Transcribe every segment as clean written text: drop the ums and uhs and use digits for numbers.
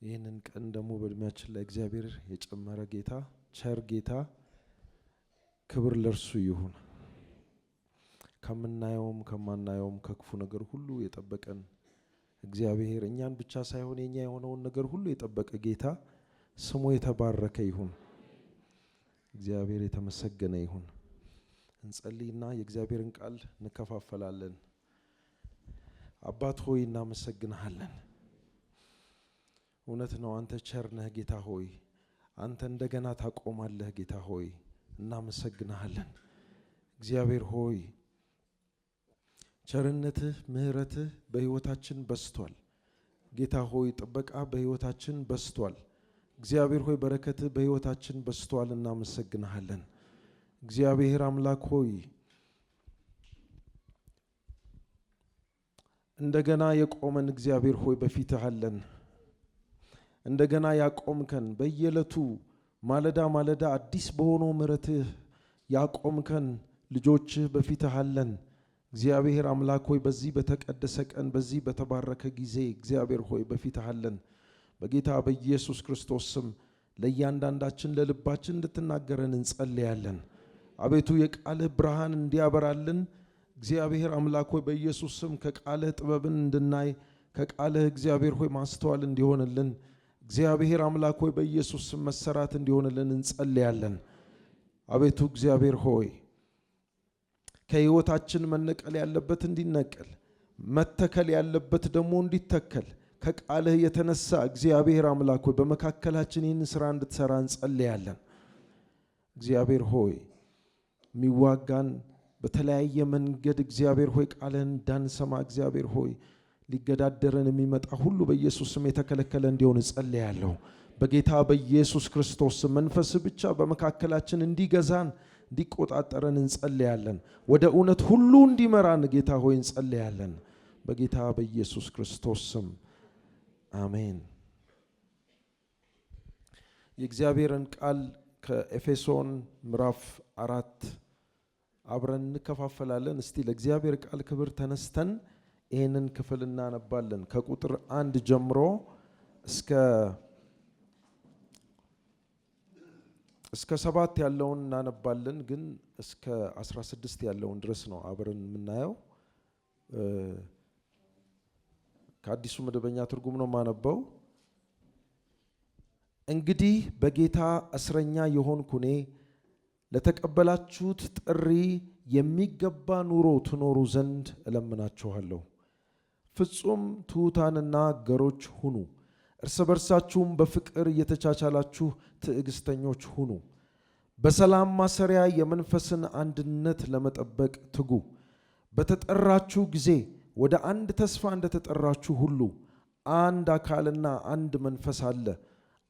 ይህንን ቀን ደግሞ በእድሜያችን ላይ እግዚአብሔር የጨመረ ጌታ ቸር ጌታ ክብር ለርሱ ይሁን። ከምናየውም ከማናየውም ከክፉ ነገር ሁሉ የጠበቀን እግዚአብሔር እኛን ብቻ ሳይሆን የኛ የሆነውን ነገር ሁሉ የጠበቀ ጌታ ስሙ የተባረከ ይሁን። እግዚአብሔር የተመሰገነ ይሁን። እንጸልይና የእግዚአብሔርን ቃል እንከፋፈላለን። አባት ሆይ እናመሰግንሃለን። እውነት ነው አንተ ቸር ነህ ጌታ ሆይ። አንተ እንደገና ታቆማለህ ጌታ ሆይ። እናመሰግንሃለን እግዚአብሔር ሆይ። ቸርነትህ ምህረትህ በህይወታችን በስቷል ጌታ ሆይ። ጥበቃ በህይወታችን በስቷል እግዚአብሔር ሆይ። በረከትህ በህይወታችን በስቷል። እናመሰግንሃለን እግዚአብሔር አምላክ ሆይ። እንደገና የቆመን እግዚአብሔር ሆይ በፊትህ አለን። እንደገና ያቆምከን በየዕለቱ ማለዳ ማለዳ አዲስ በሆነው ምህረትህ ያቆምከን ልጆችህ በፊትህ አለን እግዚአብሔር አምላክ ሆይ። በዚህ በተቀደሰ ቀን በዚህ በተባረከ ጊዜ እግዚአብሔር ሆይ በፊትህ አለን። በጌታ በኢየሱስ ክርስቶስ ስም ለእያንዳንዳችን ለልባችን እንድትናገረን እንጸልያለን። አቤቱ የቃልህ ብርሃን እንዲያበራልን እግዚአብሔር አምላክ ሆይ በኢየሱስ ስም ከቃልህ ጥበብን እንድናይ ከቃልህ እግዚአብሔር ሆይ ማስተዋል እንዲሆንልን እግዚአብሔር አምላክ ሆይ በኢየሱስ ስም መሰራት እንዲሆንልን እንጸልያለን። አቤቱ እግዚአብሔር ሆይ ከህይወታችን መነቀል ያለበት እንዲነቀል መተከል ያለበት ደግሞ እንዲተከል ከቃልህ የተነሳ እግዚአብሔር አምላክ ሆይ በመካከላችን ይህን ስራ እንድትሰራ እንጸልያለን። እግዚአብሔር ሆይ የሚዋጋን በተለያየ መንገድ እግዚአብሔር ሆይ ቃልህን እንዳንሰማ እግዚአብሔር ሆይ ሊገዳደረን የሚመጣ ሁሉ በኢየሱስ ስም የተከለከለ እንዲሆን እጸልያለሁ። በጌታ በኢየሱስ ክርስቶስ መንፈስ ብቻ በመካከላችን እንዲገዛን እንዲቆጣጠረን እንጸልያለን። ወደ እውነት ሁሉ እንዲመራን ጌታ ሆይ እንጸልያለን። በጌታ በኢየሱስ ክርስቶስ ስም አሜን። የእግዚአብሔርን ቃል ከኤፌሶን ምዕራፍ 4 አብረን እንከፋፈላለን። እስቲ ለእግዚአብሔር ቃል ክብር ተነስተን ይህንን ክፍል እናነባለን። ከቁጥር 1 ጀምሮ እስከ 7 ያለውን እናነባለን። ግን እስከ 16 ያለውን ድረስ ነው አብረን የምናየው። ከአዲሱ መደበኛ ትርጉም ነው የማነበው። እንግዲህ በጌታ እስረኛ የሆንኩ እኔ ለተቀበላችሁት ጥሪ የሚገባ ኑሮ ትኖሩ ዘንድ እለምናችኋለሁ። ፍጹም ትሑታንና ገሮች ሁኑ። እርስ በርሳችሁም በፍቅር እየተቻቻላችሁ ትዕግስተኞች ሁኑ። በሰላም ማሰሪያ የመንፈስን አንድነት ለመጠበቅ ትጉ። በተጠራችሁ ጊዜ ወደ አንድ ተስፋ እንደተጠራችሁ ሁሉ አንድ አካልና አንድ መንፈስ አለ።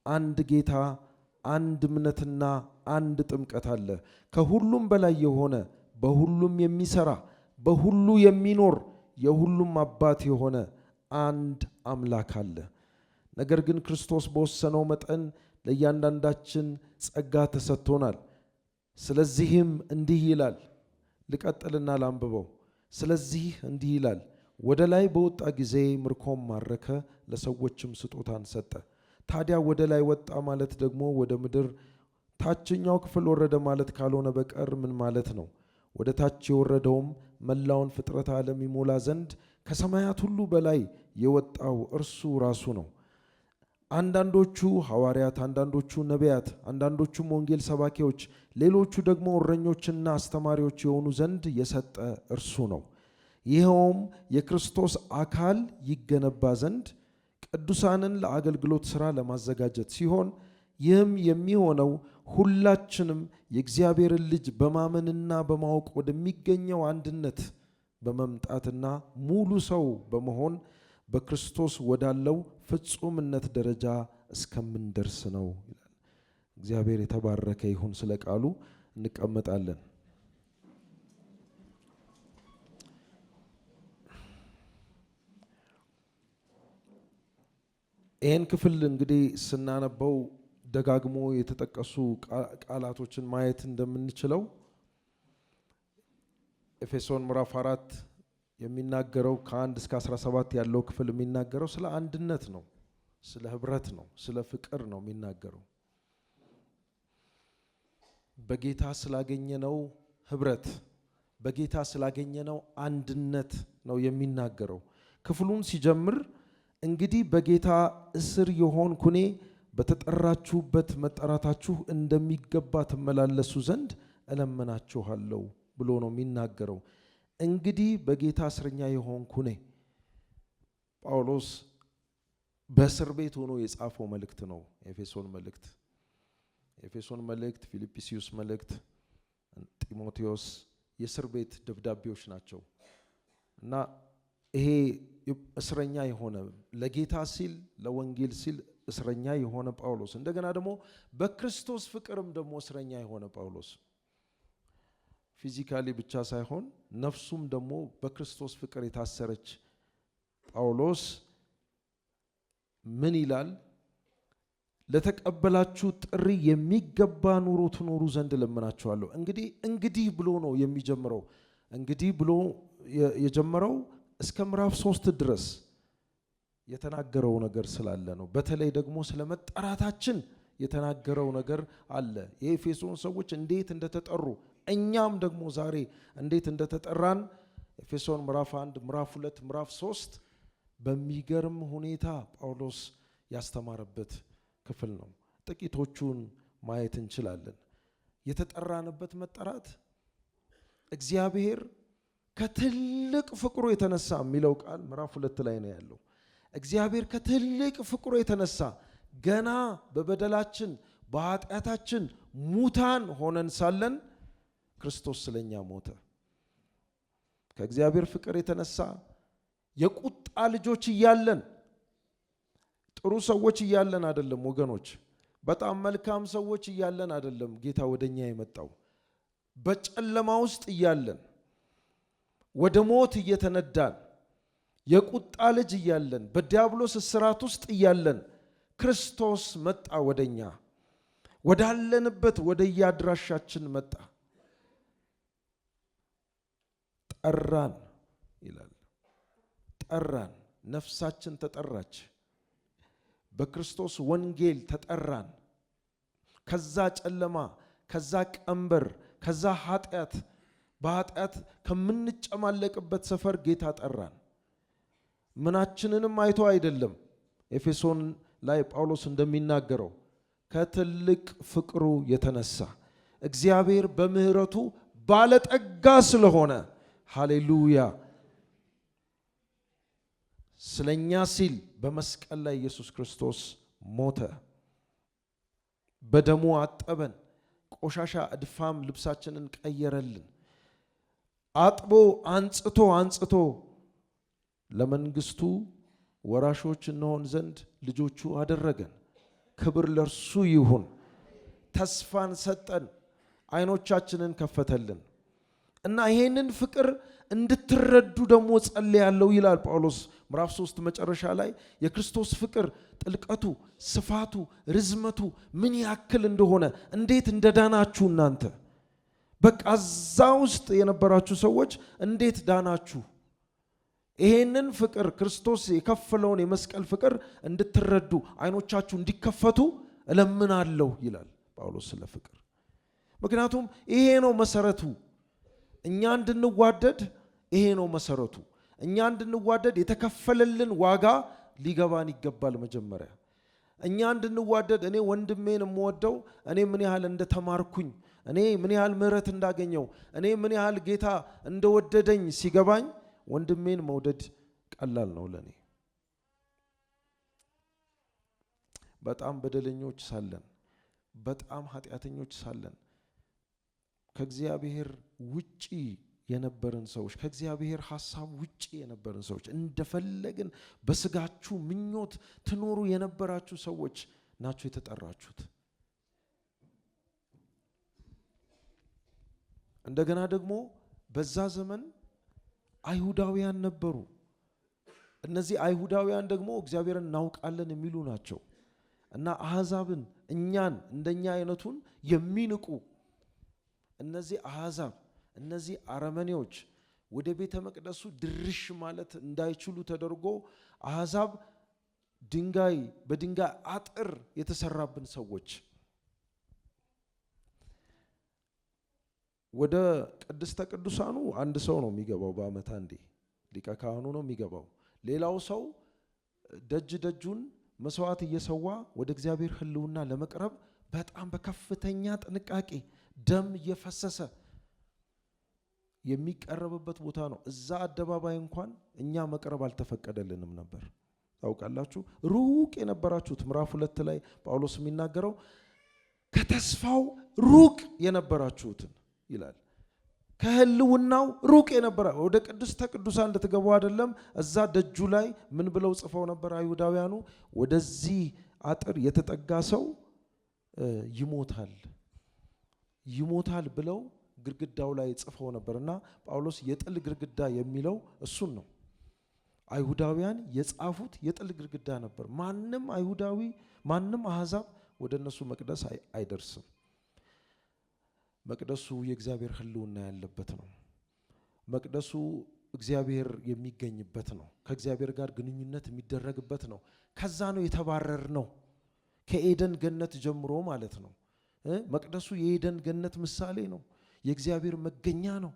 አንድ ጌታ፣ አንድ እምነትና አንድ ጥምቀት አለ። ከሁሉም በላይ የሆነ በሁሉም የሚሰራ በሁሉ የሚኖር የሁሉም አባት የሆነ አንድ አምላክ አለ። ነገር ግን ክርስቶስ በወሰነው መጠን ለእያንዳንዳችን ጸጋ ተሰጥቶናል። ስለዚህም እንዲህ ይላል። ልቀጥልና ላንብበው። ስለዚህ እንዲህ ይላል፣ ወደ ላይ በወጣ ጊዜ ምርኮም ማረከ፣ ለሰዎችም ስጦታን ሰጠ። ታዲያ ወደ ላይ ወጣ ማለት ደግሞ ወደ ምድር ታችኛው ክፍል ወረደ ማለት ካልሆነ በቀር ምን ማለት ነው? ወደ ታች የወረደውም መላውን ፍጥረት ዓለም ይሞላ ዘንድ ከሰማያት ሁሉ በላይ የወጣው እርሱ ራሱ ነው። አንዳንዶቹ ሐዋርያት፣ አንዳንዶቹ ነቢያት፣ አንዳንዶቹም ወንጌል ሰባኪዎች፣ ሌሎቹ ደግሞ እረኞችና አስተማሪዎች የሆኑ ዘንድ የሰጠ እርሱ ነው። ይኸውም የክርስቶስ አካል ይገነባ ዘንድ ቅዱሳንን ለአገልግሎት ሥራ ለማዘጋጀት ሲሆን፣ ይህም የሚሆነው ሁላችንም የእግዚአብሔርን ልጅ በማመንና በማወቅ ወደሚገኘው አንድነት በመምጣትና ሙሉ ሰው በመሆን በክርስቶስ ወዳለው ፍጹምነት ደረጃ እስከምንደርስ ነው ይላል። እግዚአብሔር የተባረከ ይሁን። ስለ ቃሉ እንቀመጣለን። ይህን ክፍል እንግዲህ ስናነበው ደጋግሞ የተጠቀሱ ቃላቶችን ማየት እንደምንችለው ኤፌሶን ምዕራፍ 4 የሚናገረው ከ1 እስከ 17 ያለው ክፍል የሚናገረው ስለ አንድነት ነው። ስለ ህብረት ነው፣ ስለ ፍቅር ነው የሚናገረው። በጌታ ስላገኘነው ህብረት፣ በጌታ ስላገኘነው አንድነት ነው የሚናገረው። ክፍሉን ሲጀምር እንግዲህ በጌታ እስር የሆንኩ እኔ በተጠራችሁበት መጠራታችሁ እንደሚገባ ትመላለሱ ዘንድ እለምናችኋለሁ ብሎ ነው የሚናገረው። እንግዲህ በጌታ እስረኛ የሆንኩ እኔ ጳውሎስ በእስር ቤት ሆኖ የጻፈው መልእክት ነው። ኤፌሶን መልእክት፣ ፊልጵስዩስ መልእክት፣ ጢሞቴዎስ የእስር ቤት ደብዳቤዎች ናቸው እና ይሄ እስረኛ የሆነ ለጌታ ሲል ለወንጌል ሲል እስረኛ የሆነ ጳውሎስ እንደገና ደግሞ በክርስቶስ ፍቅርም ደግሞ እስረኛ የሆነ ጳውሎስ ፊዚካሊ ብቻ ሳይሆን ነፍሱም ደግሞ በክርስቶስ ፍቅር የታሰረች ጳውሎስ ምን ይላል? ለተቀበላችሁ ጥሪ የሚገባ ኑሮ ትኖሩ ዘንድ ለምናችኋለሁ። እንግዲህ ብሎ ነው የሚጀምረው። እንግዲህ ብሎ የጀመረው እስከ ምዕራፍ 3 ድረስ የተናገረው ነገር ስላለ ነው። በተለይ ደግሞ ስለ መጠራታችን የተናገረው ነገር አለ። የኤፌሶን ሰዎች እንዴት እንደተጠሩ እኛም ደግሞ ዛሬ እንዴት እንደተጠራን ኤፌሶን ምዕራፍ 1፣ ምዕራፍ 2፣ ምዕራፍ 3 በሚገርም ሁኔታ ጳውሎስ ያስተማረበት ክፍል ነው። ጥቂቶቹን ማየት እንችላለን። የተጠራንበት መጠራት እግዚአብሔር ከትልቅ ፍቅሩ የተነሳ የሚለው ቃል ምዕራፍ 2 ላይ ነው ያለው። እግዚአብሔር ከትልቅ ፍቅሩ የተነሳ ገና በበደላችን በኃጢአታችን ሙታን ሆነን ሳለን ክርስቶስ ስለኛ ሞተ። ከእግዚአብሔር ፍቅር የተነሳ የቁጣ ልጆች እያለን፣ ጥሩ ሰዎች እያለን አይደለም ወገኖች፣ በጣም መልካም ሰዎች እያለን አይደለም ጌታ ወደኛ የመጣው። በጨለማ ውስጥ እያለን፣ ወደ ሞት እየተነዳን፣ የቁጣ ልጅ እያለን፣ በዲያብሎስ እስራት ውስጥ እያለን ክርስቶስ መጣ ወደኛ፣ ወዳለንበት ወደ ያድራሻችን መጣ። ጠራን ይላል። ጠራን፣ ነፍሳችን ተጠራች። በክርስቶስ ወንጌል ተጠራን። ከዛ ጨለማ፣ ከዛ ቀንበር፣ ከዛ ኃጢአት፣ በኃጢአት ከምንጨማለቅበት ሰፈር ጌታ ጠራን። ምናችንንም አይቶ አይደለም። ኤፌሶን ላይ ጳውሎስ እንደሚናገረው ከትልቅ ፍቅሩ የተነሳ እግዚአብሔር በምህረቱ ባለጠጋ ስለሆነ፣ ሃሌሉያ፣ ስለኛ ሲል በመስቀል ላይ ኢየሱስ ክርስቶስ ሞተ። በደሙ አጠበን። ቆሻሻ እድፋም ልብሳችንን ቀየረልን። አጥቦ አንጽቶ ለመንግስቱ ወራሾች እንሆን ዘንድ ልጆቹ አደረገን። ክብር ለእርሱ ይሁን። ተስፋን ሰጠን። አይኖቻችንን ከፈተልን እና ይሄንን ፍቅር እንድትረዱ ደግሞ ጸልያለሁ ይላል ጳውሎስ ምዕራፍ 3 መጨረሻ ላይ። የክርስቶስ ፍቅር ጥልቀቱ፣ ስፋቱ፣ ርዝመቱ ምን ያክል እንደሆነ፣ እንዴት እንደዳናችሁ እናንተ በቃ እዛ ውስጥ የነበራችሁ ሰዎች እንዴት ዳናችሁ? ይሄንን ፍቅር ክርስቶስ የከፈለውን የመስቀል ፍቅር እንድትረዱ አይኖቻችሁ እንዲከፈቱ እለምናለሁ ይላል ጳውሎስ ስለ ፍቅር። ምክንያቱም ይሄ ነው መሰረቱ። እኛ እንድንዋደድ ይሄ ነው መሰረቱ። እኛ እንድንዋደድ የተከፈለልን ዋጋ ሊገባን ይገባል። መጀመሪያ እኛ እንድንዋደድ፣ እኔ ወንድሜን የምወደው እኔ ምን ያህል እንደተማርኩኝ፣ እኔ ምን ያህል ምህረት እንዳገኘው፣ እኔ ምን ያህል ጌታ እንደወደደኝ ሲገባኝ ወንድሜን መውደድ ቀላል ነው ለኔ። በጣም በደለኞች ሳለን፣ በጣም ኃጢአተኞች ሳለን፣ ከእግዚአብሔር ውጪ የነበርን ሰዎች፣ ከእግዚአብሔር ሐሳብ ውጪ የነበርን ሰዎች፣ እንደፈለግን በስጋችሁ ምኞት ትኖሩ የነበራችሁ ሰዎች ናችሁ የተጠራችሁት። እንደገና ደግሞ በዛ ዘመን አይሁዳውያን ነበሩ። እነዚህ አይሁዳውያን ደግሞ እግዚአብሔርን እናውቃለን የሚሉ ናቸው እና አሕዛብን፣ እኛን እንደኛ አይነቱን የሚንቁ እነዚህ አሕዛብ፣ እነዚህ አረመኔዎች ወደ ቤተ መቅደሱ ድርሽ ማለት እንዳይችሉ ተደርጎ አሕዛብ በድንጋይ አጥር የተሰራብን ሰዎች ወደ ቅድስተ ቅዱሳኑ አንድ ሰው ነው የሚገባው በአመት አንዴ ሊቀ ካህኑ ነው የሚገባው ሌላው ሰው ደጁን መስዋዕት እየሰዋ ወደ እግዚአብሔር ሕልውና ለመቅረብ በጣም በከፍተኛ ጥንቃቄ ደም እየፈሰሰ የሚቀርብበት ቦታ ነው እዛ አደባባይ እንኳን እኛ መቅረብ አልተፈቀደልንም ነበር ታውቃላችሁ ሩቅ የነበራችሁት ምዕራፍ 2 ላይ ጳውሎስ የሚናገረው ከተስፋው ሩቅ የነበራችሁትን ይላል ከሕልውናው ሩቅ የነበረ ወደ ቅድስተ ቅዱሳን እንድትገቡ አይደለም እዛ ደጁ ላይ ምን ብለው ጽፈው ነበር አይሁዳውያኑ ወደዚህ አጥር የተጠጋ ሰው ይሞታል ብለው ግድግዳው ላይ ጽፈው ነበርና ጳውሎስ የጥል ግድግዳ የሚለው እሱን ነው አይሁዳውያን የጻፉት የጥል ግድግዳ ነበር ማንም አይሁዳዊ ማንም አሕዛብ ወደነሱ መቅደስ አይደርስም መቅደሱ የእግዚአብሔር ሕልውና ያለበት ነው መቅደሱ እግዚአብሔር የሚገኝበት ነው ከእግዚአብሔር ጋር ግንኙነት የሚደረግበት ነው ከዛ ነው የተባረር ነው ከኤደን ገነት ጀምሮ ማለት ነው መቅደሱ የኤደን ገነት ምሳሌ ነው የእግዚአብሔር መገኛ ነው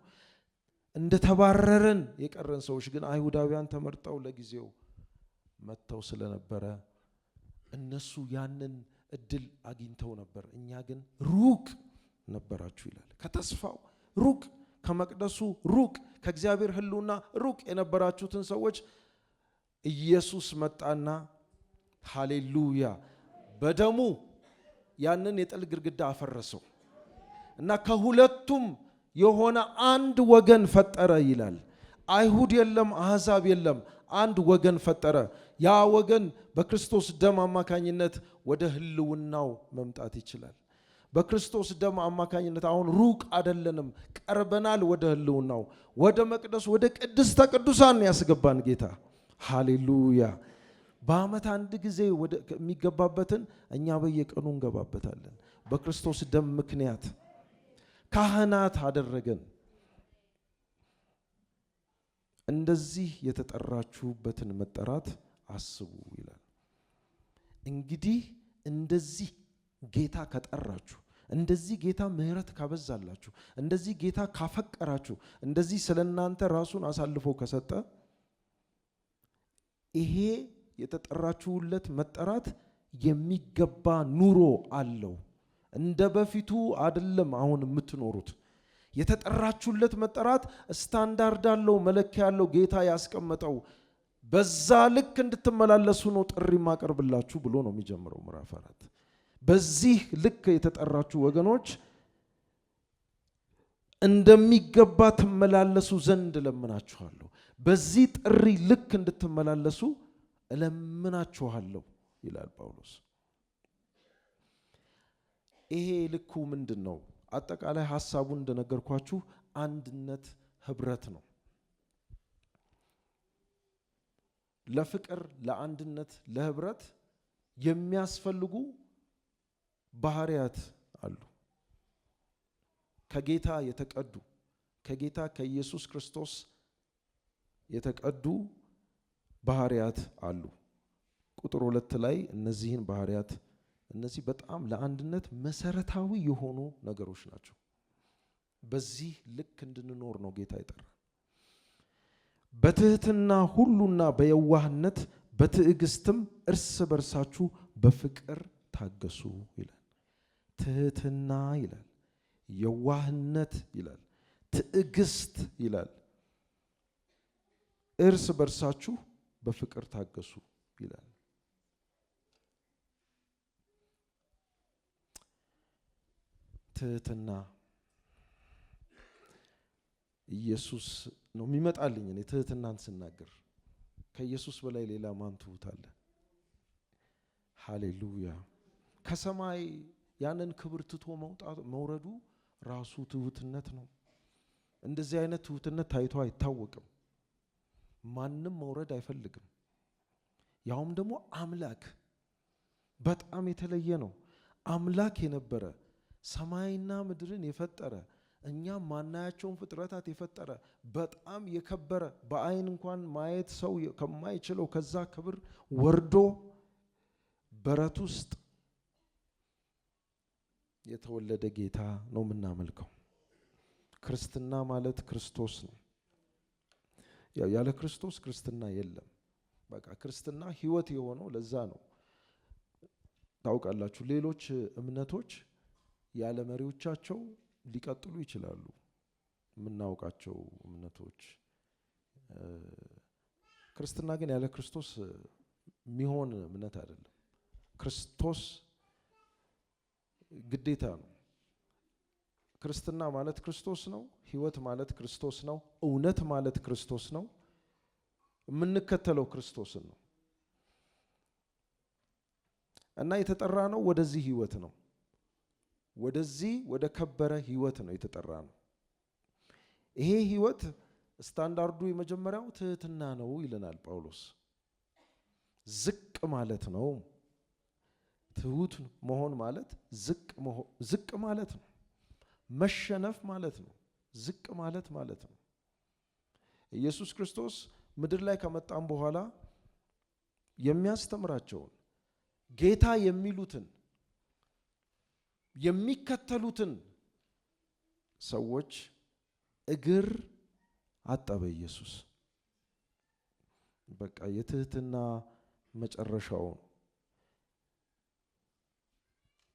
እንደተባረረን የቀረን ሰዎች ግን አይሁዳውያን ተመርጠው ለጊዜው መተው ስለነበረ እነሱ ያንን እድል አግኝተው ነበር እኛ ግን ሩቅ ነበራችሁ ይላል ከተስፋው ሩቅ ከመቅደሱ ሩቅ ከእግዚአብሔር ሕልውና ሩቅ የነበራችሁትን ሰዎች ኢየሱስ መጣና ሃሌሉያ በደሙ ያንን የጥል ግድግዳ አፈረሰው እና ከሁለቱም የሆነ አንድ ወገን ፈጠረ ይላል አይሁድ የለም አሕዛብ የለም አንድ ወገን ፈጠረ ያ ወገን በክርስቶስ ደም አማካኝነት ወደ ሕልውናው መምጣት ይችላል በክርስቶስ ደም አማካኝነት አሁን ሩቅ አይደለንም ቀርበናል ወደ ሕልውናው ወደ መቅደሱ ወደ ቅድስተ ቅዱሳን ያስገባን ጌታ ሃሌሉያ በአመት አንድ ጊዜ ወደ የሚገባበትን እኛ በየቀኑ እንገባበታለን በክርስቶስ ደም ምክንያት ካህናት አደረገን እንደዚህ የተጠራችሁበትን መጠራት አስቡ ይላል እንግዲህ እንደዚህ ጌታ ከጠራችሁ እንደዚህ ጌታ ምህረት ካበዛላችሁ እንደዚህ ጌታ ካፈቀራችሁ እንደዚህ ስለናንተ ራሱን አሳልፎ ከሰጠ ይሄ የተጠራችሁለት መጠራት የሚገባ ኑሮ አለው እንደ በፊቱ አይደለም አሁን የምትኖሩት የተጠራችሁለት መጠራት ስታንዳርድ አለው መለኪያ ያለው ጌታ ያስቀመጠው በዛ ልክ እንድትመላለሱ ነው ጥሪ ማቀርብላችሁ ብሎ ነው የሚጀምረው ምዕራፍ 4 በዚህ ልክ የተጠራችሁ ወገኖች እንደሚገባ ትመላለሱ ዘንድ ለምናችኋለሁ በዚህ ጥሪ ልክ እንድትመላለሱ እለምናችኋለሁ ይላል ጳውሎስ ይሄ ልኩ ምንድነው አጠቃላይ ሐሳቡን እንደነገርኳችሁ አንድነት ህብረት ነው ለፍቅር ለአንድነት ለህብረት የሚያስፈልጉ ባህሪያት አሉ ከጌታ የተቀዱ ከጌታ ከኢየሱስ ክርስቶስ የተቀዱ ባህሪያት አሉ ቁጥር 2 ላይ እነዚህን ባህሪያት እነዚህ በጣም ለአንድነት መሰረታዊ የሆኑ ነገሮች ናቸው በዚህ ልክ እንድንኖር ነው ጌታ ይጠራል በትህትና ሁሉና በየዋህነት በትዕግስትም እርስ በርሳችሁ በፍቅር ታገሱ ይላል ትህትና ይላል የዋህነት ይላል ትዕግስት ይላል እርስ በርሳችሁ በፍቅር ታገሱ ይላል ትህትና ኢየሱስ ነው የሚመጣልኝ እኔ ትህትናን ስናገር ከኢየሱስ በላይ ሌላ ማን ትሁት አለ ሃሌሉያ ከሰማይ ያንን ክብር ትቶ መውረዱ ራሱ ትሁትነት ነው እንደዚህ አይነት ትሁትነት ታይቶ አይታወቅም ማንም መውረድ አይፈልግም ያውም ደግሞ አምላክ በጣም የተለየ ነው አምላክ የነበረ ሰማይና ምድርን የፈጠረ እኛ ማናያቸውን ፍጥረታት የፈጠረ በጣም የከበረ በአይን እንኳን ማየት ሰው ከማይችለው ከዛ ክብር ወርዶ በረት ውስጥ የተወለደ ጌታ ነው የምናመልከው። ክርስትና ማለት ክርስቶስ ነው። ያለ ክርስቶስ ክርስትና የለም። በቃ ክርስትና ህይወት የሆነው ለዛ ነው። ታውቃላችሁ ሌሎች እምነቶች ያለ መሪዎቻቸው ሊቀጥሉ ይችላሉ። የምናውቃቸው እምነቶች ክርስትና ግን ያለ ክርስቶስ የሚሆን እምነት አይደለም። ክርስቶስ ግዴታ ነው። ክርስትና ማለት ክርስቶስ ነው። ህይወት ማለት ክርስቶስ ነው። እውነት ማለት ክርስቶስ ነው። የምንከተለው ክርስቶስን ነው እና የተጠራ ነው ወደዚህ ህይወት ነው። ወደዚህ ወደ ከበረ ህይወት ነው የተጠራ ነው። ይሄ ህይወት ስታንዳርዱ የመጀመሪያው ትህትና ነው ይለናል ጳውሎስ። ዝቅ ማለት ነው። ትሁት መሆን ማለት ዝቅ ማለት ነው። መሸነፍ ማለት ነው። ዝቅ ማለት ነው። ኢየሱስ ክርስቶስ ምድር ላይ ከመጣም በኋላ የሚያስተምራቸውን ጌታ የሚሉትን የሚከተሉትን ሰዎች እግር አጠበ። ኢየሱስ በቃ የትህትና መጨረሻው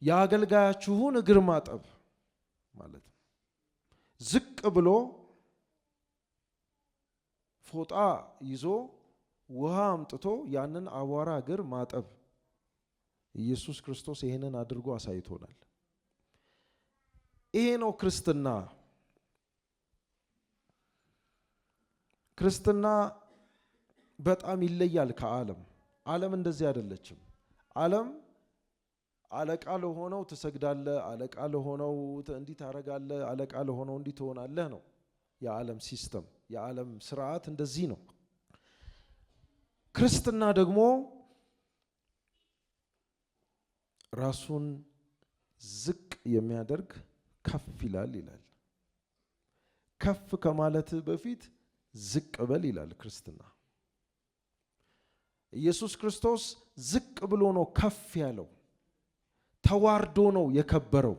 የአገልጋያችሁን እግር ማጠብ ማለት ነው። ዝቅ ብሎ ፎጣ ይዞ ውሃ አምጥቶ ያንን አቧራ እግር ማጠብ። ኢየሱስ ክርስቶስ ይሄንን አድርጎ አሳይቶናል። ይሄ ነው ክርስትና። ክርስትና በጣም ይለያል ከዓለም። ዓለም እንደዚህ አይደለችም። ዓለም አለቃ ለሆነው ትሰግዳለህ፣ አለቃ ለሆነው እንዲህ ታረጋለህ፣ አለቃ ለሆነው እንዲህ ትሆናለህ ነው የዓለም ሲስተም። የዓለም ስርዓት እንደዚህ ነው። ክርስትና ደግሞ ራሱን ዝቅ የሚያደርግ ከፍ ይላል ይላል። ከፍ ከማለት በፊት ዝቅ በል ይላል ክርስትና። ኢየሱስ ክርስቶስ ዝቅ ብሎ ነው ከፍ ያለው። ተዋርዶ ነው የከበረው።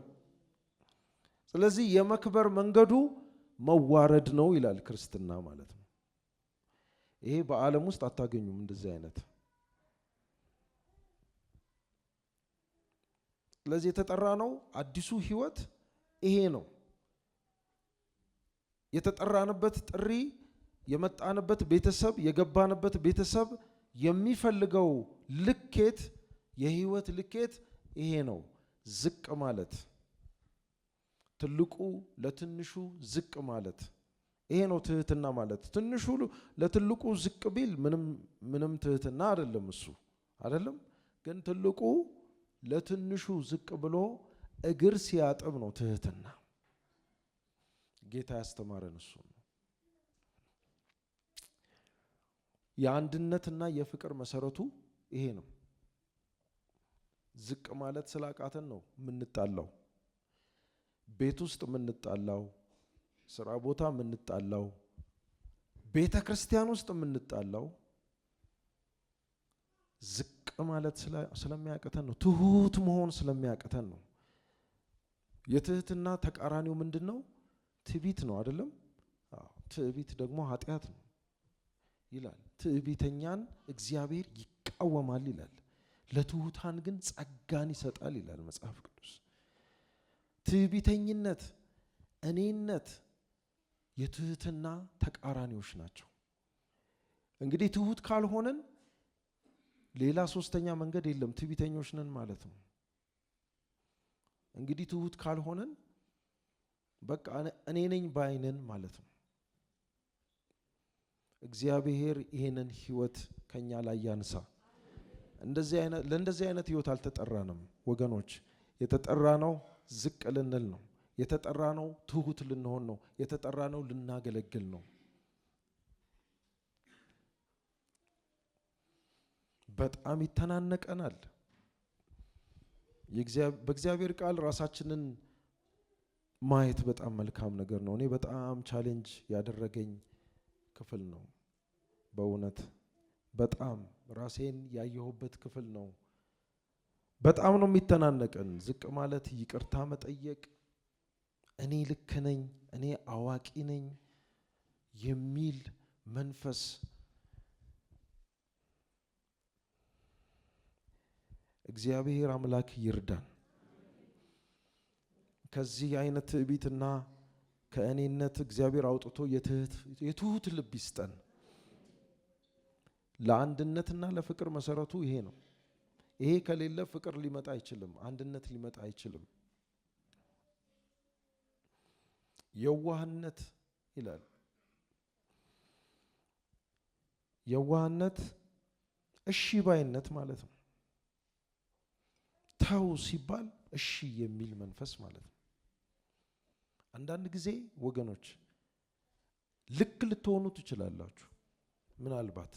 ስለዚህ የመክበር መንገዱ መዋረድ ነው ይላል ክርስትና ማለት ነው። ይሄ በዓለም ውስጥ አታገኙም እንደዚህ አይነት። ስለዚህ የተጠራ ነው አዲሱ ህይወት ይሄ ነው። የተጠራንበት ጥሪ፣ የመጣንበት ቤተሰብ፣ የገባንበት ቤተሰብ የሚፈልገው ልኬት፣ የህይወት ልኬት ይሄ ነው። ዝቅ ማለት፣ ትልቁ ለትንሹ ዝቅ ማለት ይሄ ነው ትህትና ማለት። ትንሹ ለትልቁ ዝቅ ቢል ምንም ትህትና አይደለም እሱ አይደለም። ግን ትልቁ ለትንሹ ዝቅ ብሎ እግር ሲያጥብ ነው ትህትና። ጌታ ያስተማረን እሱ ነው። የአንድነትና የፍቅር መሰረቱ ይሄ ነው። ዝቅ ማለት ስላቃተን ነው የምንጣላው። ቤት ውስጥ የምንጣላው፣ ስራ ቦታ የምንጣላው፣ ቤተ ክርስቲያን ውስጥ የምንጣላው ዝቅ ማለት ስለሚያቀተን ነው። ትሁት መሆን ስለሚያቀተን ነው። የትህትና ተቃራኒው ምንድነው? ትዕቢት ነው አይደለም? ትዕቢት ደግሞ ኃጢአት ነው ይላል። ትዕቢተኛን እግዚአብሔር ይቃወማል ይላል። ለትሁታን ግን ጸጋን ይሰጣል ይላል መጽሐፍ ቅዱስ። ትዕቢተኝነት፣ እኔነት የትህትና ተቃራኒዎች ናቸው። እንግዲህ ትሁት ካልሆነን ሌላ ሶስተኛ መንገድ የለም። ትዕቢተኞች ነን ማለት ነው። እንግዲህ ትሁት ካልሆነን በቃ እኔ ነኝ ባይነን ማለት ነው። እግዚአብሔር ይሄንን ህይወት ከኛ ላይ ያንሳ። ለእንደዚህ አይነት ህይወት አልተጠራንም ወገኖች። የተጠራነው ዝቅ ልንል ነው። የተጠራነው ትሁት ልንሆን ነው። የተጠራነው ልናገለግል ነው። በጣም ይተናነቀናል። በእግዚአብሔር ቃል ራሳችንን ማየት በጣም መልካም ነገር ነው። እኔ በጣም ቻሌንጅ ያደረገኝ ክፍል ነው። በእውነት በጣም ራሴን ያየሁበት ክፍል ነው። በጣም ነው የሚተናነቀን። ዝቅ ማለት፣ ይቅርታ መጠየቅ፣ እኔ ልክ ነኝ፣ እኔ አዋቂ ነኝ የሚል መንፈስ እግዚአብሔር አምላክ ይርዳን። ከዚህ አይነት ትዕቢትና ከእኔነት እግዚአብሔር አውጥቶ የትሁት ልብ ይስጠን። ለአንድነትና ለፍቅር መሰረቱ ይሄ ነው። ይሄ ከሌለ ፍቅር ሊመጣ አይችልም፣ አንድነት ሊመጣ አይችልም። የዋህነት ይላል። የዋህነት እሺ ባይነት ማለት ነው። ተው ሲባል እሺ የሚል መንፈስ ማለት ነው። አንዳንድ ጊዜ ወገኖች ልክ ልትሆኑ ትችላላችሁ ምናልባት፣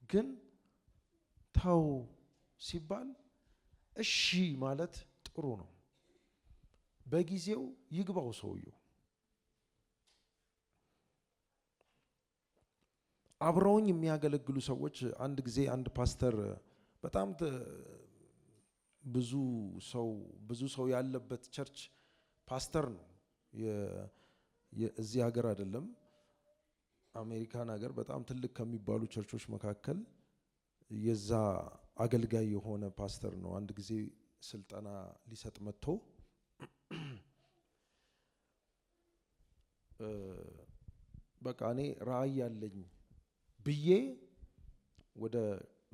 ግን ተው ሲባል እሺ ማለት ጥሩ ነው። በጊዜው ይግባው ሰውየው። አብረውኝ የሚያገለግሉ ሰዎች አንድ ጊዜ አንድ ፓስተር በጣም ብዙ ሰው ያለበት ቸርች ፓስተር ነው። እዚህ ሀገር አይደለም፣ አሜሪካን ሀገር በጣም ትልቅ ከሚባሉ ቸርቾች መካከል የዛ አገልጋይ የሆነ ፓስተር ነው። አንድ ጊዜ ስልጠና ሊሰጥ መጥቶ በቃ እኔ ራእይ ያለኝ ብዬ ወደ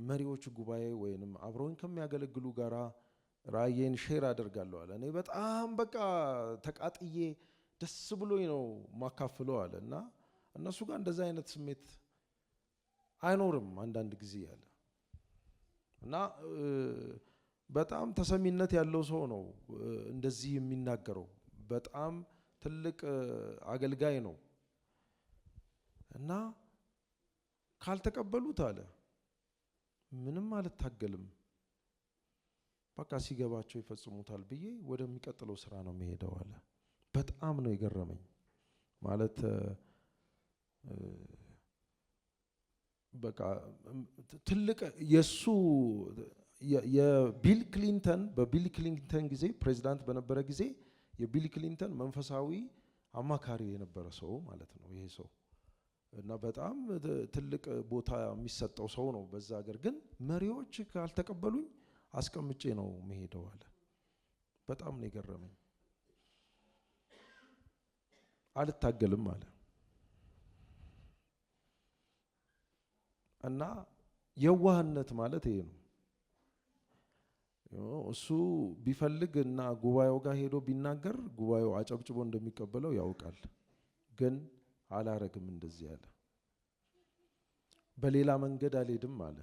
መሪዎች ጉባኤ ወይንም አብረውኝ ከሚያገለግሉ ጋራ ራእዬን ሼር አደርጋለሁ አለ። እኔ በጣም በቃ ተቃጥዬ ደስ ብሎኝ ነው ማካፍለው አለ። እና እነሱ ጋር እንደዛ አይነት ስሜት አይኖርም አንዳንድ ጊዜ ያለ እና በጣም ተሰሚነት ያለው ሰው ነው እንደዚህ የሚናገረው። በጣም ትልቅ አገልጋይ ነው እና ካልተቀበሉት አለ ምንም አልታገልም፣ በቃ ሲገባቸው ይፈጽሙታል ብዬ ወደሚቀጥለው ስራ ነው የሚሄደው አለ። በጣም ነው የገረመኝ። ማለት በቃ ትልቅ የሱ የቢል ክሊንተን በቢል ክሊንተን ጊዜ ፕሬዚዳንት በነበረ ጊዜ የቢል ክሊንተን መንፈሳዊ አማካሪ የነበረ ሰው ማለት ነው ይሄ ሰው። እና በጣም ትልቅ ቦታ የሚሰጠው ሰው ነው በዛ ሀገር። ግን መሪዎች ካልተቀበሉኝ አስቀምጬ ነው መሄደው አለ። በጣም ነው የገረመኝ። አልታገልም አለ። እና የዋህነት ማለት ይሄ ነው። እሱ ቢፈልግ እና ጉባኤው ጋር ሄዶ ቢናገር ጉባኤው አጨብጭቦ እንደሚቀበለው ያውቃል። ግን አላረግም እንደዚህ አለ። በሌላ መንገድ አልሄድም አለ።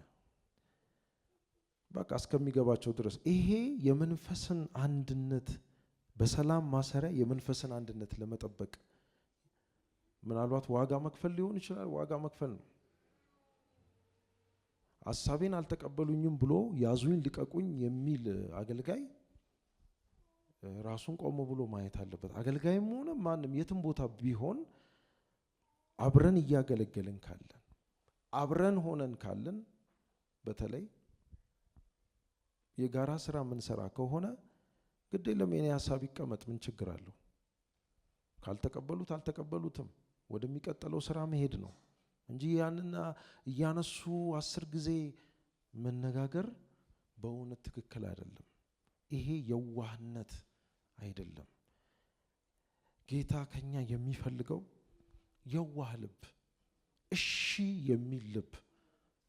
በቃ እስከሚገባቸው ድረስ ይሄ የመንፈስን አንድነት በሰላም ማሰሪያ የመንፈስን አንድነት ለመጠበቅ ምናልባት ዋጋ መክፈል ሊሆን ይችላል። ዋጋ መክፈል ነው። ሐሳቤን አልተቀበሉኝም ብሎ ያዙኝ ልቀቁኝ የሚል አገልጋይ ራሱን ቆሞ ብሎ ማየት አለበት። አገልጋይም ሆነ ማንም የትም ቦታ ቢሆን አብረን እያገለገልን ካለን አብረን ሆነን ካለን በተለይ የጋራ ስራ ምንሰራ ከሆነ ግድ የለም የኔ ሐሳብ ይቀመጥ፣ ምን ችግር አለው? ካልተቀበሉት አልተቀበሉትም፣ ወደሚቀጥለው ስራ መሄድ ነው እንጂ ያንና እያነሱ 10 ጊዜ መነጋገር በእውነት ትክክል አይደለም። ይሄ የዋህነት አይደለም። ጌታ ከኛ የሚፈልገው የዋህ ልብ፣ እሺ የሚል ልብ።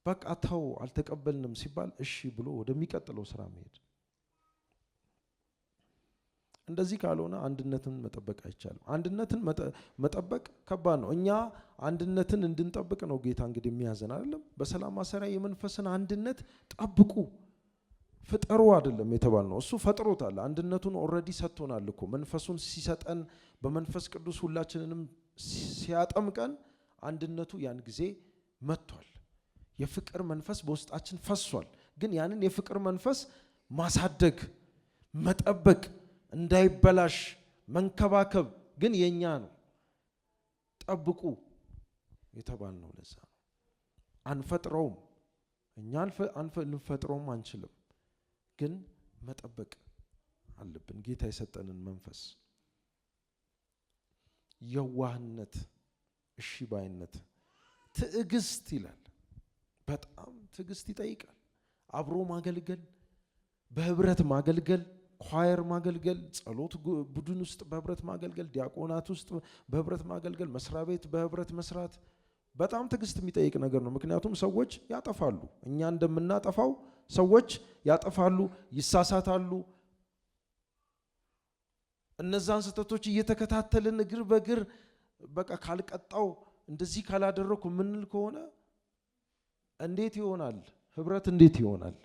በቃ ተው አልተቀበልንም ሲባል እሺ ብሎ ወደሚቀጥለው ስራ መሄድ። እንደዚህ ካልሆነ አንድነትን መጠበቅ አይቻልም። አንድነትን መጠበቅ ከባድ ነው። እኛ አንድነትን እንድንጠብቅ ነው ጌታ እንግዲህ የሚያዘን አይደለም። በሰላም ማሰሪያ የመንፈስን አንድነት ጠብቁ፣ ፍጠሩ አይደለም የተባልነው። እሱ ፈጥሮታል። አንድነቱን ኦልሬዲ ሰጥቶናል እኮ። መንፈሱን ሲሰጠን በመንፈስ ቅዱስ ሁላችንንም ሲያጠምቀን አንድነቱ ያን ጊዜ መጥቷል። የፍቅር መንፈስ በውስጣችን ፈሷል። ግን ያንን የፍቅር መንፈስ ማሳደግ፣ መጠበቅ፣ እንዳይበላሽ መንከባከብ ግን የኛ ነው። ጠብቁ የተባልነው ለዛ ነው። አንፈጥረውም፣ እኛ ልንፈጥረውም አንችልም። ግን መጠበቅ አለብን ጌታ የሰጠንን መንፈስ። የዋህነት፣ እሺ ባይነት፣ ትዕግስት ይላል። በጣም ትዕግስት ይጠይቃል። አብሮ ማገልገል፣ በህብረት ማገልገል፣ ኳየር ማገልገል፣ ጸሎት ቡድን ውስጥ በህብረት ማገልገል፣ ዲያቆናት ውስጥ በህብረት ማገልገል፣ መስሪያ ቤት በህብረት መስራት በጣም ትዕግስት የሚጠይቅ ነገር ነው። ምክንያቱም ሰዎች ያጠፋሉ። እኛ እንደምናጠፋው ሰዎች ያጠፋሉ፣ ይሳሳታሉ። እነዛን ስህተቶች እየተከታተልን እግር በእግር በቃ ካልቀጣው እንደዚህ ካላደረኩ ምንል ከሆነ እንዴት ይሆናል? ህብረት እንዴት ይሆናል?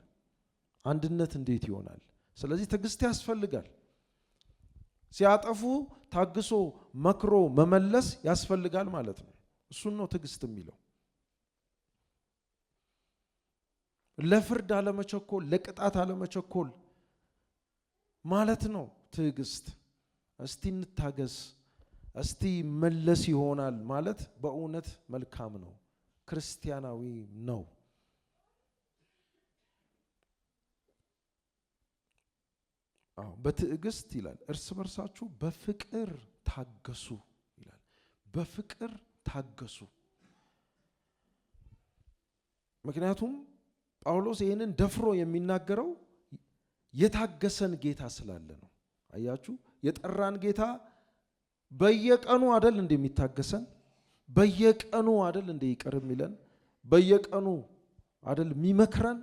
አንድነት እንዴት ይሆናል? ስለዚህ ትዕግስት ያስፈልጋል። ሲያጠፉ ታግሶ መክሮ መመለስ ያስፈልጋል ማለት ነው። እሱን ነው ትዕግስት የሚለው። ለፍርድ አለመቸኮል፣ ለቅጣት አለመቸኮል ማለት ነው ትዕግስት። እስቲ እንታገስ፣ እስቲ መለስ ይሆናል ማለት በእውነት መልካም ነው፣ ክርስቲያናዊ ነው። በትዕግስት ይላል እርስ በርሳችሁ በፍቅር ታገሱ ይላል። በፍቅር ታገሱ። ምክንያቱም ጳውሎስ ይህንን ደፍሮ የሚናገረው የታገሰን ጌታ ስላለ ነው። አያችሁ፣ የጠራን ጌታ በየቀኑ አይደል እንደሚታገሰን፣ በየቀኑ አይደል እንደ ይቅር የሚለን፣ በየቀኑ አይደል የሚመክረን።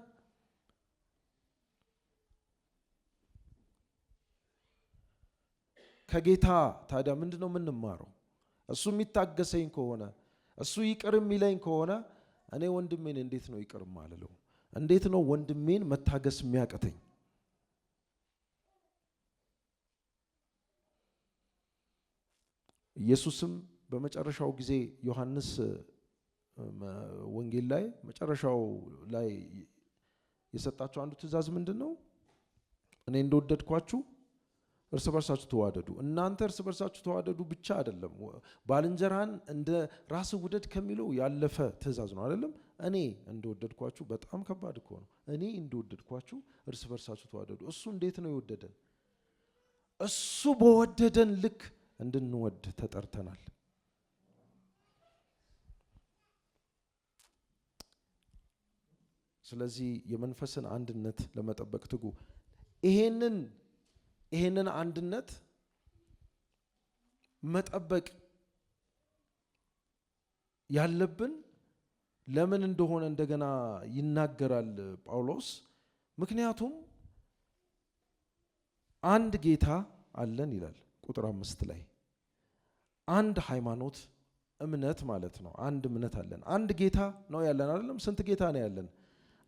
ከጌታ ታዲያ ምንድነው የምንማረው? እሱ የሚታገሰኝ ከሆነ፣ እሱ ይቅር የሚለኝ ከሆነ እኔ ወንድሜን እንዴት ነው ይቅር ማለለው? እንዴት ነው ወንድሜን መታገስ የሚያቀተኝ? ኢየሱስም በመጨረሻው ጊዜ ዮሐንስ ወንጌል ላይ መጨረሻው ላይ የሰጣቸው አንዱ ትእዛዝ ምንድነው? እኔ እንደወደድኳችሁ እርስ በርሳችሁ ተዋደዱ። እናንተ እርስ በርሳችሁ ተዋደዱ ብቻ አይደለም፣ ባልንጀራን እንደ ራስ ውደድ ከሚለው ያለፈ ትእዛዝ ነው አይደለም? እኔ እንደወደድኳችሁ በጣም ከባድ እኮ ነው። እኔ እንደወደድኳችሁ እርስ በርሳችሁ ተዋደዱ። እሱ እንዴት ነው የወደደን? እሱ በወደደን ልክ እንድንወድ ተጠርተናል። ስለዚህ የመንፈስን አንድነት ለመጠበቅ ትጉ። ይሄንን አንድነት መጠበቅ ያለብን ለምን እንደሆነ እንደገና ይናገራል ጳውሎስ። ምክንያቱም አንድ ጌታ አለን ይላል ቁጥር 5 ላይ። አንድ ሃይማኖት፣ እምነት ማለት ነው። አንድ እምነት አለን። አንድ ጌታ ነው ያለን አይደለም? ስንት ጌታ ነው ያለን?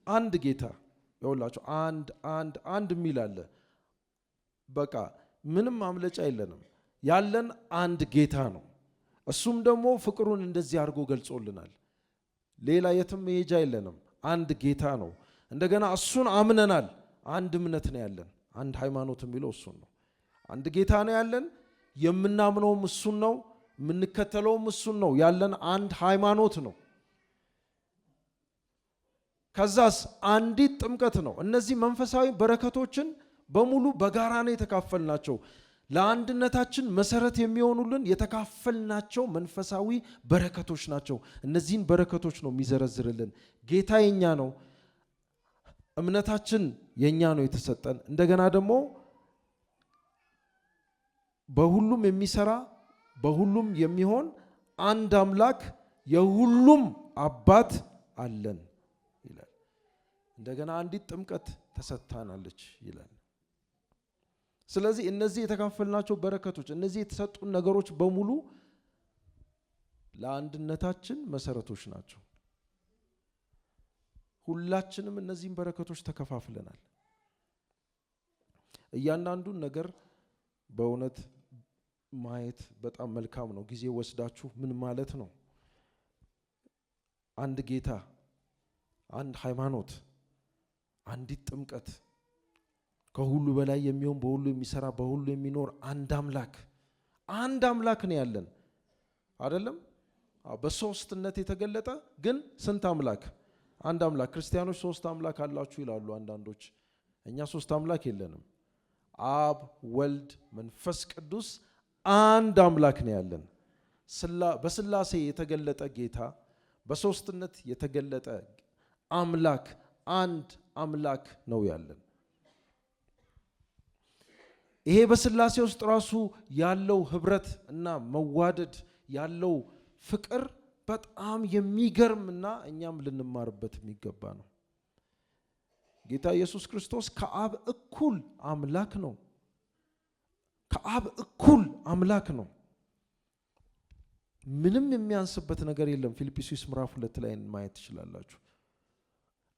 አንድ ጌታ። ይኸውላችሁ አንድ የሚል አለ። በቃ ምንም ማምለጫ የለንም። ያለን አንድ ጌታ ነው። እሱም ደግሞ ፍቅሩን እንደዚህ አድርጎ ገልጾልናል። ሌላ የትም መሄጃ የለንም። አንድ ጌታ ነው። እንደገና እሱን አምነናል። አንድ እምነት ነው ያለን። አንድ ሃይማኖት የሚለው እሱን ነው። አንድ ጌታ ነው ያለን። የምናምነውም እሱን ነው፣ የምንከተለውም እሱን ነው። ያለን አንድ ሃይማኖት ነው። ከዛስ አንዲት ጥምቀት ነው። እነዚህ መንፈሳዊ በረከቶችን በሙሉ በጋራ ነው የተካፈልናቸው። ለአንድነታችን መሰረት የሚሆኑልን የተካፈልናቸው መንፈሳዊ በረከቶች ናቸው። እነዚህን በረከቶች ነው የሚዘረዝርልን። ጌታ የኛ ነው፣ እምነታችን የኛ ነው የተሰጠን። እንደገና ደግሞ በሁሉም የሚሰራ በሁሉም የሚሆን አንድ አምላክ የሁሉም አባት አለን ይላል። እንደገና አንዲት ጥምቀት ተሰጥታናለች ይላል። ስለዚህ እነዚህ የተካፈልናቸው በረከቶች፣ እነዚህ የተሰጡን ነገሮች በሙሉ ለአንድነታችን መሰረቶች ናቸው። ሁላችንም እነዚህን በረከቶች ተከፋፍለናል። እያንዳንዱን ነገር በእውነት ማየት በጣም መልካም ነው። ጊዜ ወስዳችሁ ምን ማለት ነው? አንድ ጌታ፣ አንድ ሃይማኖት፣ አንዲት ጥምቀት፣ ከሁሉ በላይ የሚሆን በሁሉ የሚሰራ በሁሉ የሚኖር አንድ አምላክ ነው ያለን አይደለም? በሶስትነት የተገለጠ ግን ስንት አምላክ? አንድ አምላክ። ክርስቲያኖች ሶስት አምላክ አላችሁ ይላሉ አንዳንዶች። እኛ ሶስት አምላክ የለንም። አብ፣ ወልድ፣ መንፈስ ቅዱስ አንድ አምላክ ነው ያለን። በስላሴ የተገለጠ ጌታ፣ በሶስትነት የተገለጠ አምላክ፣ አንድ አምላክ ነው ያለን። ይሄ በስላሴ ውስጥ ራሱ ያለው ህብረት እና መዋደድ ያለው ፍቅር በጣም የሚገርምና እኛም ልንማርበት የሚገባ ነው። ጌታ ኢየሱስ ክርስቶስ ከአብ እኩል አምላክ ነው። ከአብ እኩል አምላክ ነው። ምንም የሚያንስበት ነገር የለም። ፊልጵስዩስ ምዕራፍ 2 ላይ ማየት ትችላላችሁ።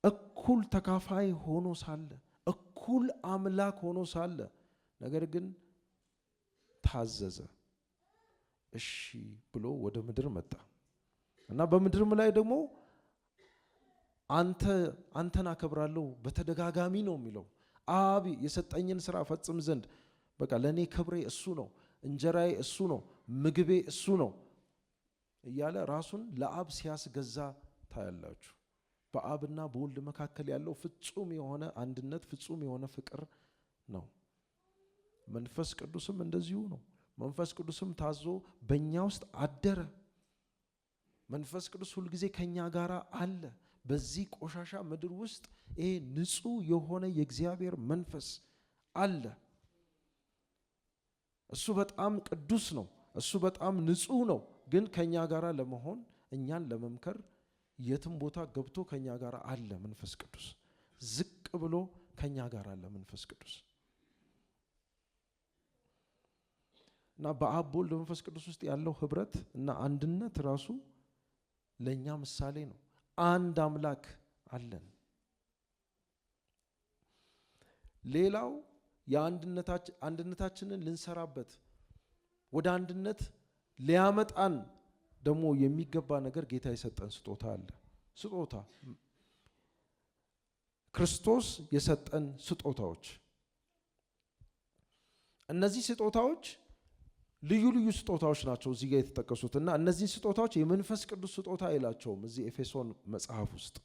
እኩል ተካፋይ ሆኖ ሳለ፣ እኩል አምላክ ሆኖ ሳለ ነገር ግን ታዘዘ። እሺ ብሎ ወደ ምድር መጣ እና በምድርም ላይ ደግሞ አንተን አከብራለሁ በተደጋጋሚ ነው የሚለው። አብ የሰጠኝን ስራ ፈጽም ዘንድ በቃ ለኔ ክብሬ እሱ ነው፣ እንጀራዬ እሱ ነው፣ ምግቤ እሱ ነው እያለ ራሱን ለአብ ሲያስገዛ ታያላችሁ። በአብና በወልድ መካከል ያለው ፍጹም የሆነ አንድነት፣ ፍጹም የሆነ ፍቅር ነው። መንፈስ ቅዱስም እንደዚሁ ነው። መንፈስ ቅዱስም ታዞ በእኛ ውስጥ አደረ። መንፈስ ቅዱስ ሁል ጊዜ ከኛ ጋር አለ። በዚህ ቆሻሻ ምድር ውስጥ ይሄ ንጹህ የሆነ የእግዚአብሔር መንፈስ አለ። እሱ በጣም ቅዱስ ነው። እሱ በጣም ንጹህ ነው። ግን ከኛ ጋር ለመሆን እኛን ለመምከር የትም ቦታ ገብቶ ከኛ ጋር አለ። መንፈስ ቅዱስ ዝቅ ብሎ ከኛ ጋር አለ መንፈስ ቅዱስ እና በአብ በወልድ በመንፈስ ቅዱስ ውስጥ ያለው ህብረት እና አንድነት ራሱ ለኛ ምሳሌ ነው። አንድ አምላክ አለን። ሌላው አንድነታችንን ልንሰራበት ወደ አንድነት ሊያመጣን ደግሞ የሚገባ ነገር ጌታ የሰጠን ስጦታ አለ። ስጦታ ክርስቶስ የሰጠን ስጦታዎች። እነዚህ ስጦታዎች ልዩ ልዩ ስጦታዎች ናቸው እዚህ ጋር የተጠቀሱት እና እነዚህ ስጦታዎች የመንፈስ ቅዱስ ስጦታ አይላቸውም። እዚህ ኤፌሶን መጽሐፍ ውስጥ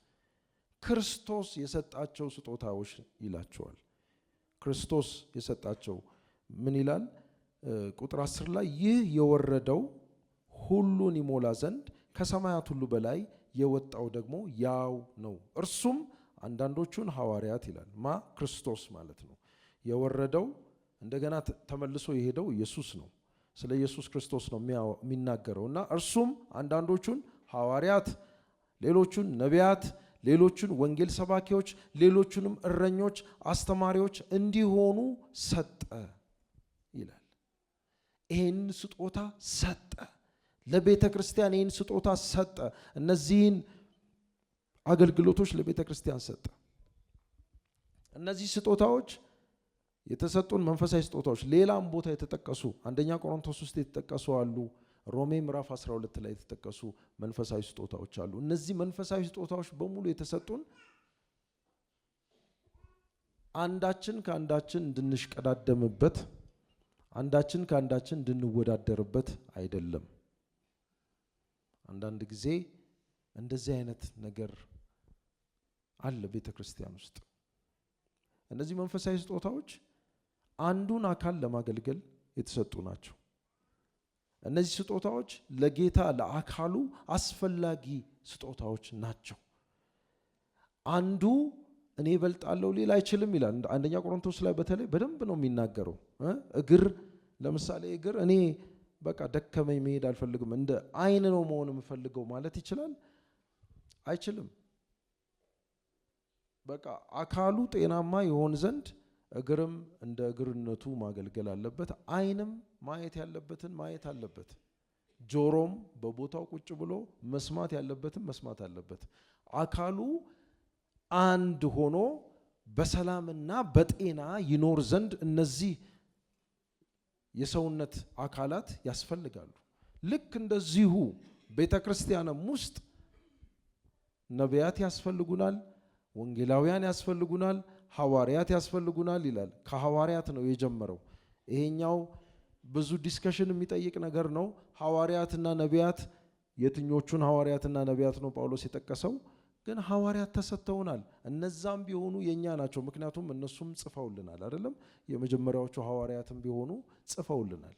ክርስቶስ የሰጣቸው ስጦታዎች ይላቸዋል። ክርስቶስ የሰጣቸው ምን ይላል? ቁጥር 10 ላይ ይህ የወረደው ሁሉን ይሞላ ዘንድ ከሰማያት ሁሉ በላይ የወጣው ደግሞ ያው ነው፣ እርሱም አንዳንዶቹን ሐዋርያት ይላል። ክርስቶስ ማለት ነው። የወረደው እንደገና ተመልሶ የሄደው ኢየሱስ ነው። ስለ ኢየሱስ ክርስቶስ ነው የሚናገረው እና እርሱም አንዳንዶቹን ሐዋርያት፣ ሌሎቹን ነቢያት፣ ሌሎቹን ወንጌል ሰባኪዎች፣ ሌሎቹንም እረኞች፣ አስተማሪዎች እንዲሆኑ ሰጠ ይላል። ይህን ስጦታ ሰጠ ለቤተ ክርስቲያን። ይህን ስጦታ ሰጠ። እነዚህን አገልግሎቶች ለቤተ ክርስቲያን ሰጠ። እነዚህ ስጦታዎች የተሰጡን መንፈሳዊ ስጦታዎች ሌላም ቦታ የተጠቀሱ አንደኛ ቆሮንቶስ ውስጥ የተጠቀሱ አሉ። ሮሜ ምዕራፍ 12 ላይ የተጠቀሱ መንፈሳዊ ስጦታዎች አሉ። እነዚህ መንፈሳዊ ስጦታዎች በሙሉ የተሰጡን አንዳችን ከአንዳችን እንድንሽቀዳደምበት፣ አንዳችን ከአንዳችን እንድንወዳደርበት አይደለም። አንዳንድ ጊዜ እንደዚህ አይነት ነገር አለ ቤተ ክርስቲያን ውስጥ። እነዚህ መንፈሳዊ ስጦታዎች አንዱን አካል ለማገልገል የተሰጡ ናቸው። እነዚህ ስጦታዎች ለጌታ ለአካሉ አስፈላጊ ስጦታዎች ናቸው። አንዱ እኔ እበልጣለሁ ሊል አይችልም ይላል። አንደኛ ቆሮንቶስ ላይ በተለይ በደንብ ነው የሚናገረው። እግር ለምሳሌ እግር እኔ በቃ ደከመኝ መሄድ አልፈልግም እንደ አይን ነው መሆን የምፈልገው ማለት ይችላል? አይችልም። በቃ አካሉ ጤናማ ይሆን ዘንድ እግርም እንደ እግርነቱ ማገልገል አለበት። አይንም ማየት ያለበትን ማየት አለበት። ጆሮም በቦታው ቁጭ ብሎ መስማት ያለበትን መስማት አለበት። አካሉ አንድ ሆኖ በሰላምና በጤና ይኖር ዘንድ እነዚህ የሰውነት አካላት ያስፈልጋሉ። ልክ እንደዚሁ ቤተክርስቲያንም ውስጥ ነቢያት ያስፈልጉናል፣ ወንጌላውያን ያስፈልጉናል፣ ሐዋርያት ያስፈልጉናል ይላል። ከሐዋርያት ነው የጀመረው። ይሄኛው ብዙ ዲስከሽን የሚጠይቅ ነገር ነው። ሐዋርያትና ነቢያት የትኞቹን ሐዋርያትና ነቢያት ነው ጳውሎስ የጠቀሰው? ግን ሐዋርያት ተሰጥተውናል። እነዛም ቢሆኑ የኛ ናቸው። ምክንያቱም እነሱም ጽፈውልናል አይደለም? የመጀመሪያዎቹ ሐዋርያትም ቢሆኑ ጽፈውልናል።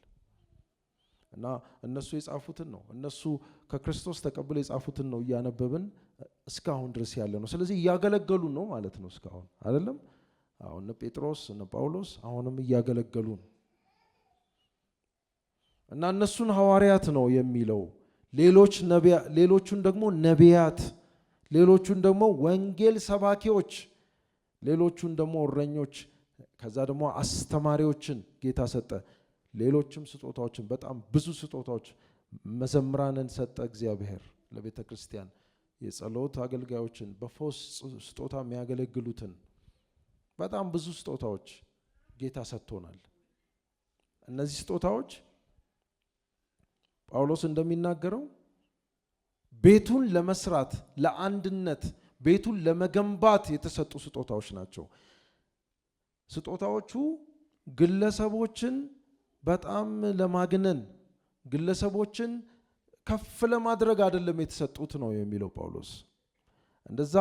እና እነሱ የጻፉትን ነው፣ እነሱ ከክርስቶስ ተቀብለው የጻፉትን ነው እያነበብን እስካሁን ድረስ ያለ ነው። ስለዚህ እያገለገሉን ነው ማለት ነው እስካሁን አይደለም? አሁን ጴጥሮስ እነ ጳውሎስ አሁንም እያገለገሉ ነው። እና እነሱን ሐዋርያት ነው የሚለው። ሌሎቹን ደግሞ ነቢያት፣ ሌሎቹን ደግሞ ወንጌል ሰባኪዎች፣ ሌሎቹን ደግሞ እረኞች፣ ከዛ ደግሞ አስተማሪዎችን ጌታ ሰጠ። ሌሎችም ስጦታዎችን፣ በጣም ብዙ ስጦታዎች፣ መዘምራንን ሰጠ እግዚአብሔር ለቤተ ክርስቲያን፣ የጸሎት አገልጋዮችን፣ በፈውስ ስጦታ የሚያገለግሉትን፣ በጣም ብዙ ስጦታዎች ጌታ ሰጥቶናል። እነዚህ ስጦታዎች ጳውሎስ እንደሚናገረው ቤቱን ለመስራት፣ ለአንድነት፣ ቤቱን ለመገንባት የተሰጡ ስጦታዎች ናቸው። ስጦታዎቹ ግለሰቦችን በጣም ለማግነን፣ ግለሰቦችን ከፍ ለማድረግ አይደለም የተሰጡት ነው የሚለው ጳውሎስ። እንደዛ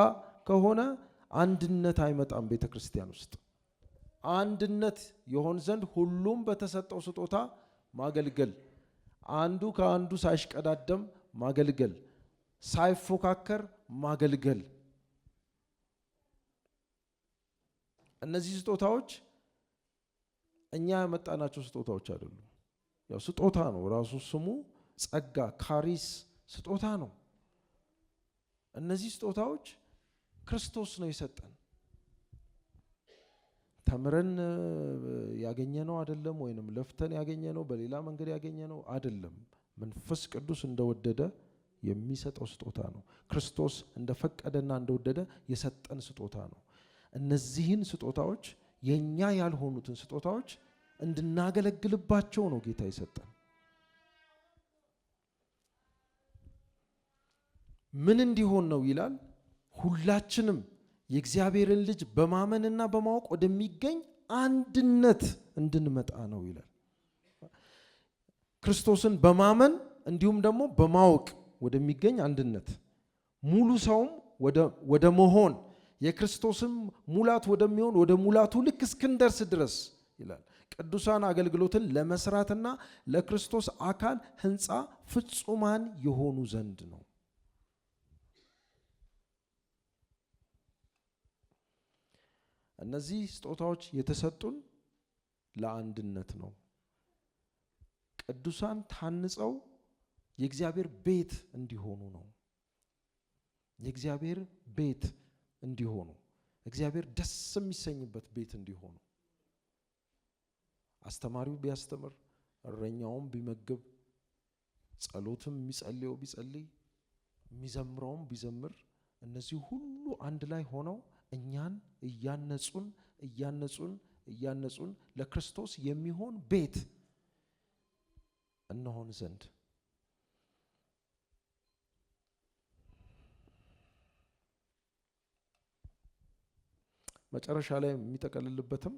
ከሆነ አንድነት አይመጣም ቤተ ክርስቲያን ውስጥ። አንድነት ይሆን ዘንድ ሁሉም በተሰጠው ስጦታ ማገልገል፣ አንዱ ከአንዱ ሳይሽቀዳደም ማገልገል፣ ሳይፎካከር ማገልገል። እነዚህ ስጦታዎች እኛ ያመጣናቸው ስጦታዎች አይደሉም። ያው ስጦታ ነው ራሱ ስሙ ጸጋ፣ ካሪስ ስጦታ ነው። እነዚህ ስጦታዎች ክርስቶስ ነው የሰጠን። ተምረን ያገኘነው አይደለም፣ ወይንም ለፍተን ያገኘነው፣ በሌላ መንገድ ያገኘነው አይደለም። መንፈስ ቅዱስ እንደወደደ የሚሰጠው ስጦታ ነው። ክርስቶስ እንደፈቀደና እንደወደደ የሰጠን ስጦታ ነው። እነዚህን ስጦታዎች፣ የኛ ያልሆኑትን ስጦታዎች እንድናገለግልባቸው ነው ጌታ የሰጠን። ምን እንዲሆን ነው ይላል? ሁላችንም የእግዚአብሔርን ልጅ በማመንና በማወቅ ወደሚገኝ አንድነት እንድንመጣ ነው ይላል። ክርስቶስን በማመን እንዲሁም ደግሞ በማወቅ ወደሚገኝ አንድነት፣ ሙሉ ሰውም ወደ መሆን፣ የክርስቶስም ሙላት ወደሚሆን ወደ ሙላቱ ልክ እስክንደርስ ድረስ ይላል። ቅዱሳን አገልግሎትን ለመስራትና ለክርስቶስ አካል ሕንፃ ፍጹማን የሆኑ ዘንድ ነው። እነዚህ ስጦታዎች የተሰጡን ለአንድነት ነው። ቅዱሳን ታንጸው የእግዚአብሔር ቤት እንዲሆኑ ነው። የእግዚአብሔር ቤት እንዲሆኑ፣ እግዚአብሔር ደስ የሚሰኝበት ቤት እንዲሆኑ፣ አስተማሪው ቢያስተምር፣ እረኛውም ቢመግብ፣ ጸሎትም የሚጸልየው ቢጸልይ፣ የሚዘምረውም ቢዘምር፣ እነዚህ ሁሉ አንድ ላይ ሆነው እኛን እያነጹን ለክርስቶስ የሚሆን ቤት እንሆን ዘንድ መጨረሻ ላይ የሚጠቀልልበትም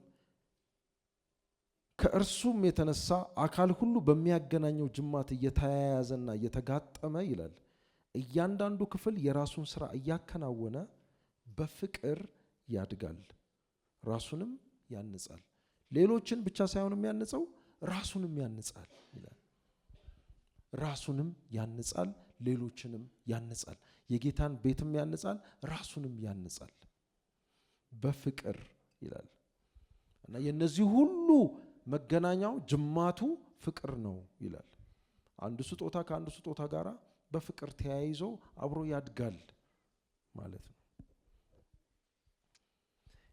ከእርሱም የተነሳ አካል ሁሉ በሚያገናኘው ጅማት እየተያያዘና እየተጋጠመ ይላል፣ እያንዳንዱ ክፍል የራሱን ስራ እያከናወነ በፍቅር ያድጋል፣ ራሱንም ያንጻል። ሌሎችን ብቻ ሳይሆን የሚያንጸው ራሱንም ያንጻል ይላል። ራሱንም ያንጻል፣ ሌሎችንም ያንጻል። የጌታን ቤትም ያንጻል፣ ራሱንም ያንጻል በፍቅር ይላል። እና የነዚህ ሁሉ መገናኛው ጅማቱ ፍቅር ነው ይላል። አንዱ ስጦታ ከአንዱ ስጦታ ጋር በፍቅር ተያይዞ አብሮ ያድጋል ማለት ነው።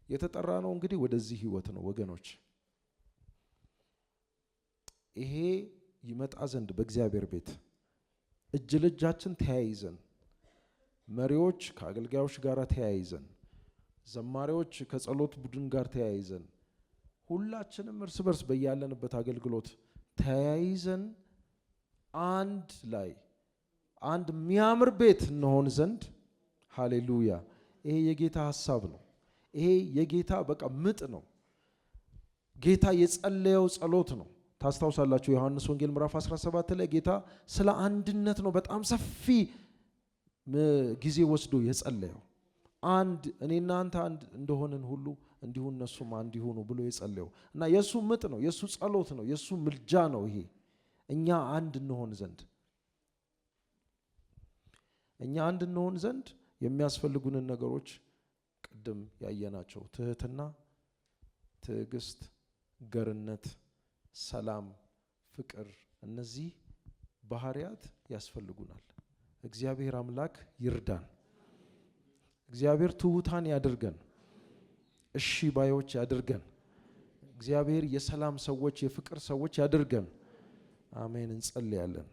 የተጠራ ነው እንግዲህ ወደዚህ ህይወት ነው ወገኖች። ይሄ ይመጣ ዘንድ በእግዚአብሔር ቤት እጅ ለእጃችን ተያይዘን፣ መሪዎች ከአገልጋዮች ጋር ተያይዘን፣ ዘማሪዎች ከጸሎት ቡድን ጋር ተያይዘን፣ ሁላችንም እርስ በርስ በያለንበት አገልግሎት ተያይዘን አንድ ላይ አንድ የሚያምር ቤት እንሆን ዘንድ ሃሌሉያ። ይሄ የጌታ ሐሳብ ነው። ይሄ የጌታ በቃ ምጥ ነው። ጌታ የጸለየው ጸሎት ነው። ታስታውሳላችሁ ዮሐንስ ወንጌል ምዕራፍ 17 ላይ ጌታ ስለ አንድነት ነው በጣም ሰፊ ጊዜ ወስዶ የጸለየው። አንድ እኔና አንተ አንድ እንደሆንን ሁሉ እንዲሁ እነሱም አንድ ይሁኑ ብሎ የጸለየው እና የሱ ምጥ ነው፣ የሱ ጸሎት ነው፣ የሱ ምልጃ ነው። ይሄ እኛ አንድ እንሆን ዘንድ የሚያስፈልጉንን ነገሮች ቅድም ያየናቸው ትህትና፣ ትዕግስት፣ ገርነት፣ ሰላም፣ ፍቅር፣ እነዚህ ባህሪያት ያስፈልጉናል። እግዚአብሔር አምላክ ይርዳን። እግዚአብሔር ትሁታን ያድርገን፣ እሺ ባዮች ያድርገን። እግዚአብሔር የሰላም ሰዎች፣ የፍቅር ሰዎች ያድርገን። አሜን። እንጸልያለን።